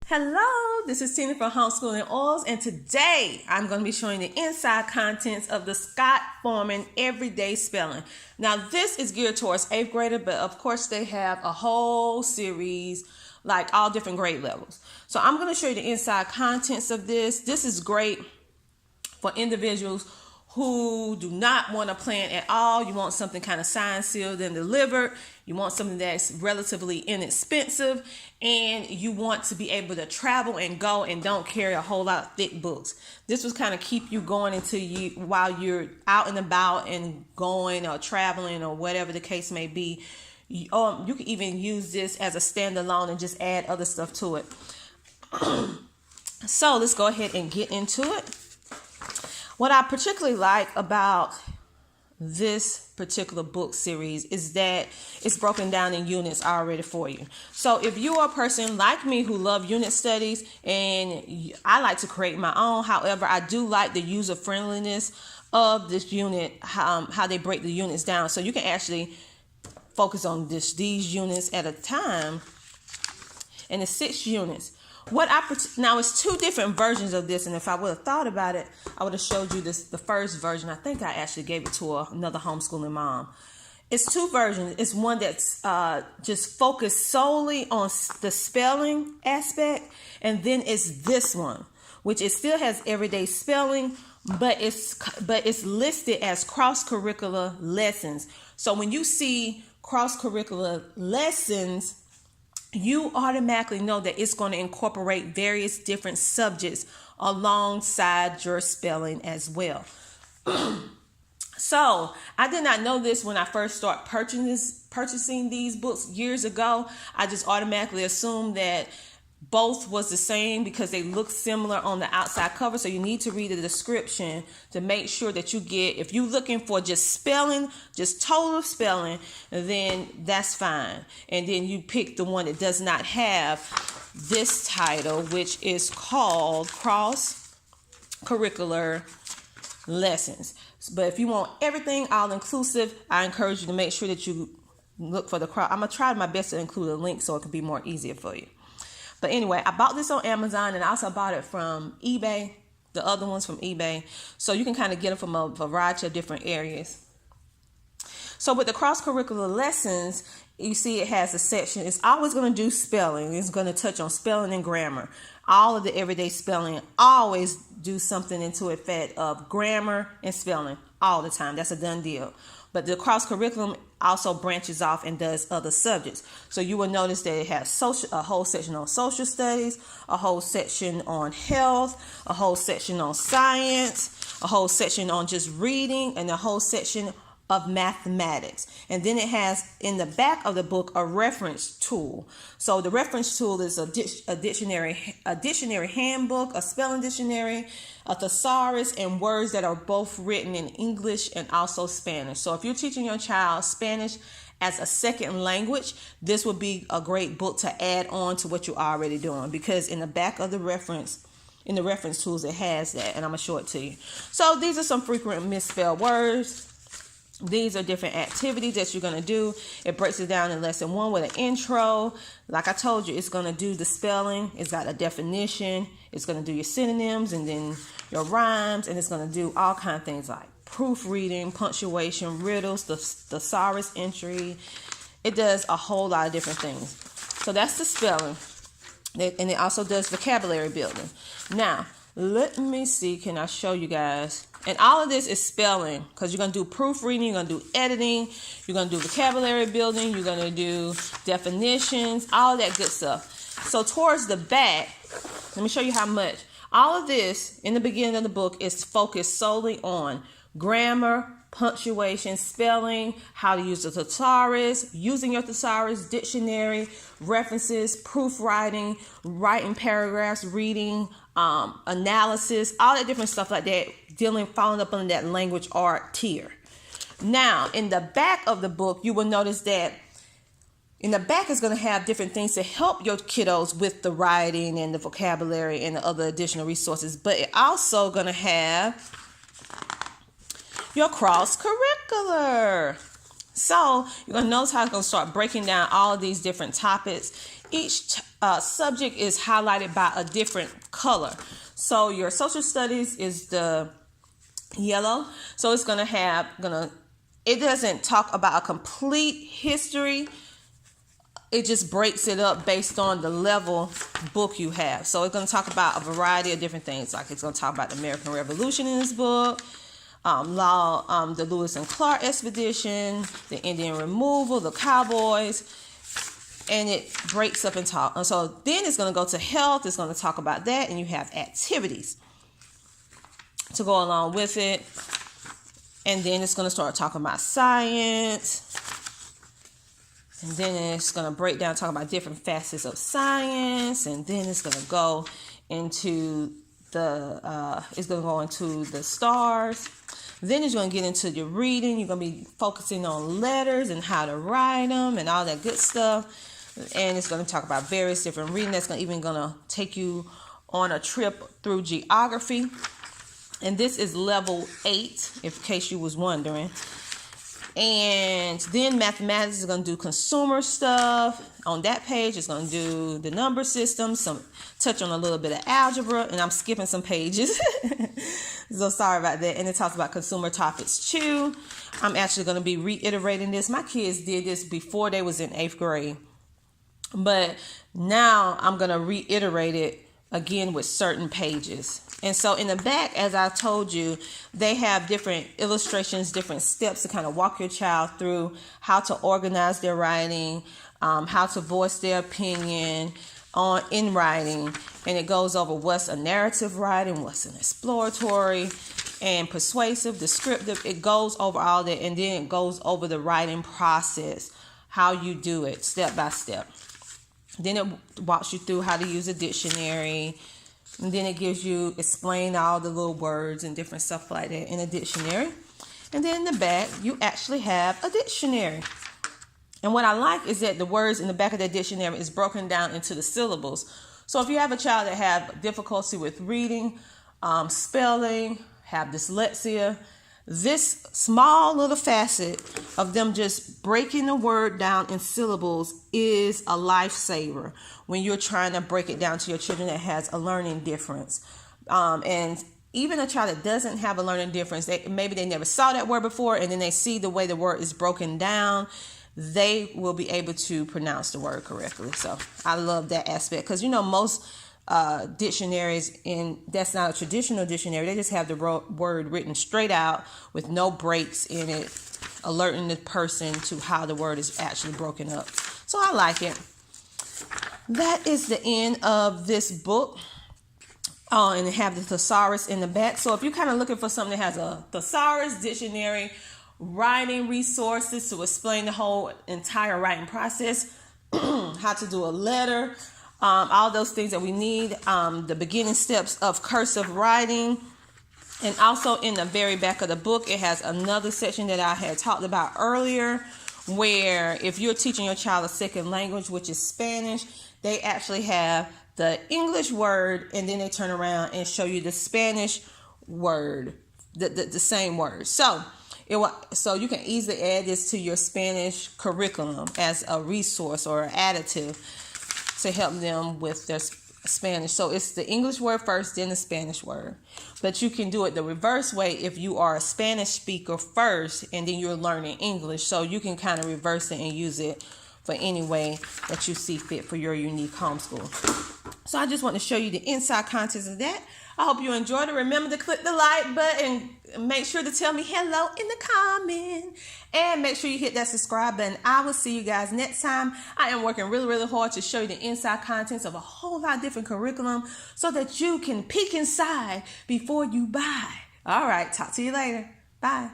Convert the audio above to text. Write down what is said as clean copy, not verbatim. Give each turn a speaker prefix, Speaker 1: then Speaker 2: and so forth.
Speaker 1: Hello, this is Tina from Homeschooling and Oils, and today I'm going to be showing the inside contents of the Scott Foreman Everyday Spelling. Now, this is geared towards 8th grader, but of course they have a whole series, like all different grade levels. So I'm going to show you the inside contents of this. This is great for individuals who do not want to plan at all. You want something kind of signed, sealed, and delivered. You want something that's relatively inexpensive, and you want to be able to travel and go and don't carry a whole lot of thick books. This will kind of keep you going while you're out and about and going or traveling or whatever the case may be. You can even use this as a standalone and just add other stuff to it. So let's go ahead and get into it. What I particularly like about this particular book series is that it's broken down in units already for you. So if you are a person like me who love unit studies, and I like to create my own, however, I do like the user friendliness of this unit, how they break the units down. So you can actually focus on these units at a time, and it's 6 units. Now it's 2 different versions of this, and if I would have thought about it, I would have showed you the first version. I think I actually gave it to another homeschooling mom. It's 2 versions. It's one that's just focused solely on the spelling aspect, and then it's this one, which it still has everyday spelling, but it's listed as cross-curricular lessons. So when you see cross-curricular lessons, you automatically know that it's going to incorporate various different subjects alongside your spelling as well. So I did not know this when I first started purchasing these books years ago. I just automatically assumed that both was the same because they look similar on the outside cover. So you need to read the description to make sure that you get, if you're looking for just spelling, just total spelling, then that's fine. And then you pick the one that does not have this title, which is called Cross-Curricular Lessons. But if you want everything all inclusive, I encourage you to make sure that you look for the cross. I'm going to try my best to include a link so it can be more easier for you. But anyway, I bought this on Amazon, and I also bought it from eBay, the other ones from eBay. So you can kind of get them from a variety of different areas. So with the cross-curricular lessons, you see it has a section. It's always going to do spelling. It's going to touch on spelling and grammar. All of the everyday spelling always do something into effect of grammar and spelling all the time. That's a done deal. But the cross-curriculum also branches off and does other subjects. So you will notice that it has a whole section on social studies, a whole section on health, a whole section on science, a whole section on just reading, and a whole section of mathematics. And then it has in the back of the book a reference tool. So the reference tool is a dictionary handbook, a spelling dictionary, a thesaurus, and words that are both written in English and also Spanish. So if you're teaching your child Spanish as a second language, this would be a great book to add on to what you're already doing, because in the back of the reference tools, it has that, and I'm going to show it to you. So these are some frequent misspelled words. These are different activities that you're going to do. It breaks it down in lesson 1 with an intro. Like I told you, it's going to do the spelling. It's got a definition. It's going to do your synonyms and then your rhymes. And it's going to do all kinds of things like proofreading, punctuation, riddles, the thesaurus entry. It does a whole lot of different things. So that's the spelling. And it also does vocabulary building. Now, let me see. Can I show you guys? And all of this is spelling, because you're going to do proofreading, you're going to do editing, you're going to do vocabulary building, you're going to do definitions, all that good stuff. So towards the back, let me show you how much. All of this in the beginning of the book is focused solely on grammar, punctuation, spelling, how to use the thesaurus, using your thesaurus, dictionary, references, proofwriting, writing paragraphs, reading, analysis, all that different stuff like that, falling up under that language art tier. Now, in the back of the book, you will notice that in the back is going to have different things to help your kiddos with the writing and the vocabulary and the other additional resources. But it also going to have your cross-curricular. So you're going to notice how it's going to start breaking down all of these different topics each subject is highlighted by a different color. So your social studies is the yellow. So it's going to have, it doesn't talk about a complete history. It just breaks it up based on the level book you have. So it's going to talk about a variety of different things. Like it's going to talk about the American Revolution in this book, the Lewis and Clark expedition, the Indian removal, the cowboys, and it breaks up and talk. So then it's going to go to health. It's going to talk about that, and you have activities to go along with it. And then it's going to start talking about science. And then it's going to break down, talk about different facets of science. And then it's going to go into the stars. Then it's going to get into your reading. You're going to be focusing on letters and how to write them and all that good stuff. And it's going to talk about various different reading. That's even going to take you on a trip through geography. And this is level 8, in case you was wondering. And then mathematics is going to do consumer stuff. On that page, it's going to do the number system, touch on a little bit of algebra, and I'm skipping some pages. So sorry about that. And it talks about consumer topics too. I'm actually going to be reiterating this. My kids did this before they was in 8th grade. But now I'm going to reiterate it again with certain pages. And so in the back, as I told you, they have different illustrations, different steps to kind of walk your child through how to organize their writing, how to voice their opinion in writing. And it goes over what's a narrative writing, what's an exploratory and persuasive, descriptive. It goes over all that, and then it goes over the writing process, how you do it step by step. Then it walks you through how to use a dictionary. And then it gives you, explain all the little words and different stuff like that in a dictionary. And then in the back, you actually have a dictionary. And what I like is that the words in the back of that dictionary is broken down into the syllables. So if you have a child that have difficulty with reading, spelling, have dyslexia, this small little facet of them just breaking the word down in syllables is a lifesaver when you're trying to break it down to your children that has a learning difference. And even a child that doesn't have a learning difference, maybe they never saw that word before, and then they see the way the word is broken down, they will be able to pronounce the word correctly. So I love that aspect because, most dictionaries, that's not a traditional dictionary. They just have the word written straight out with no breaks in it, alerting the person to how the word is actually broken up. So I like it. That is the end of this book. And they have the thesaurus in the back. So if you're kind of looking for something that has a thesaurus, dictionary, writing resources to explain the whole entire writing process, how to do a letter, all those things that we need, the beginning steps of cursive writing. And also in the very back of the book, it has another section that I had talked about earlier, where if you're teaching your child a second language, which is Spanish, they actually have the English word, and then they turn around and show you the Spanish word, the same word. So you can easily add this to your Spanish curriculum as a resource or an additive to help them with their Spanish. So it's the English word first, then the Spanish word. But you can do it the reverse way if you are a Spanish speaker first and then you're learning English. So you can kind of reverse it and use it for any way that you see fit for your unique homeschool. So I just want to show you the inside contents of that. I hope you enjoyed it. Remember to click the like button and make sure to tell me hello in the comment. And make sure you hit that subscribe button. I will see you guys next time. I am working really, really hard to show you the inside contents of a whole lot of different curriculum so that you can peek inside before you buy. All right, talk to you later. Bye.